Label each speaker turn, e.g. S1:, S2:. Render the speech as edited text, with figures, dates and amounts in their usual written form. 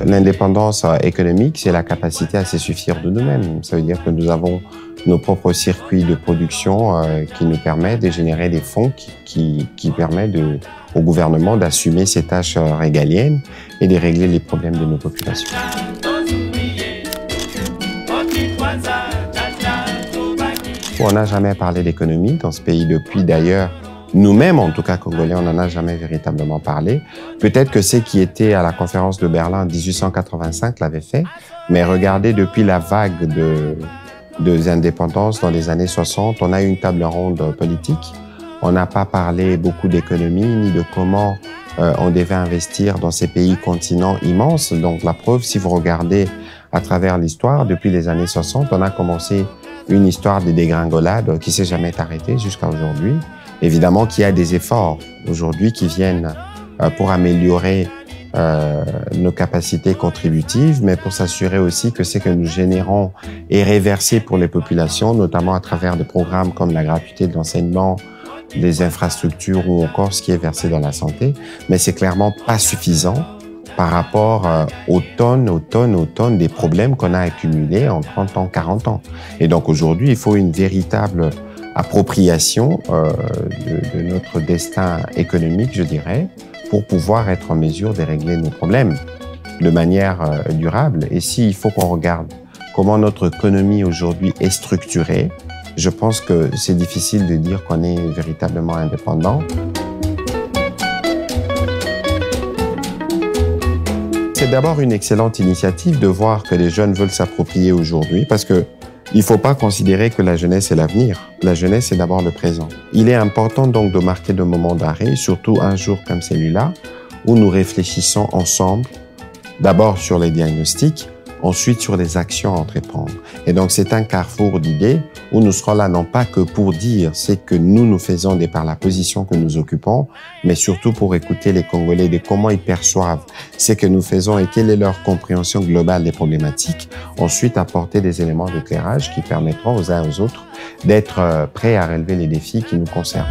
S1: L'indépendance économique, c'est la capacité à se suffire de nous-mêmes. Ça veut dire que nous avons nos propres circuits de production qui nous permettent de générer des fonds qui permettent au gouvernement d'assumer ses tâches régaliennes et de régler les problèmes de nos populations. On n'a jamais parlé d'économie dans ce pays depuis d'ailleurs. Nous-mêmes, en tout cas congolais, on n'en a jamais véritablement parlé. Peut-être que ceux qui étaient à la conférence de Berlin en 1885 l'avaient fait, mais regardez, depuis la vague de indépendance dans les années 60, on a eu une table ronde politique. On n'a pas parlé beaucoup d'économie, ni de comment on devait investir dans ces pays continents immenses. Donc la preuve, si vous regardez à travers l'histoire, depuis les années 60, on a commencé une histoire de dégringolade qui s'est jamais arrêtée jusqu'à aujourd'hui. Évidemment qu'il y a des efforts aujourd'hui qui viennent pour améliorer nos capacités contributives, mais pour s'assurer aussi que ce que nous générons est réversé pour les populations, notamment à travers des programmes comme la gratuité de l'enseignement, des infrastructures ou encore ce qui est versé dans la santé. Mais c'est clairement pas suffisant par rapport aux tonnes des problèmes qu'on a accumulés en 30 ans, 40 ans. Et donc aujourd'hui, il faut une véritable appropriation de notre destin économique, je dirais, pour pouvoir être en mesure de régler nos problèmes de manière durable. Et s'il faut qu'on regarde comment notre économie aujourd'hui est structurée, je pense que c'est difficile de dire qu'on est véritablement indépendant. C'est d'abord une excellente initiative de voir que les jeunes veulent s'approprier aujourd'hui parce que il ne faut pas considérer que la jeunesse est l'avenir. La jeunesse, c'est d'abord le présent. Il est important donc de marquer de moments d'arrêt, surtout un jour comme celui-là, où nous réfléchissons ensemble, d'abord sur les diagnostics, ensuite sur les actions à entreprendre. Et donc, c'est un carrefour d'idées où nous serons là non pas que pour dire ce que nous faisons de par la position que nous occupons, mais surtout pour écouter les Congolais de comment ils perçoivent ce que nous faisons et quelle est leur compréhension globale des problématiques. Ensuite, apporter des éléments d'éclairage qui permettront aux uns et aux autres d'être prêts à relever les défis qui nous concernent.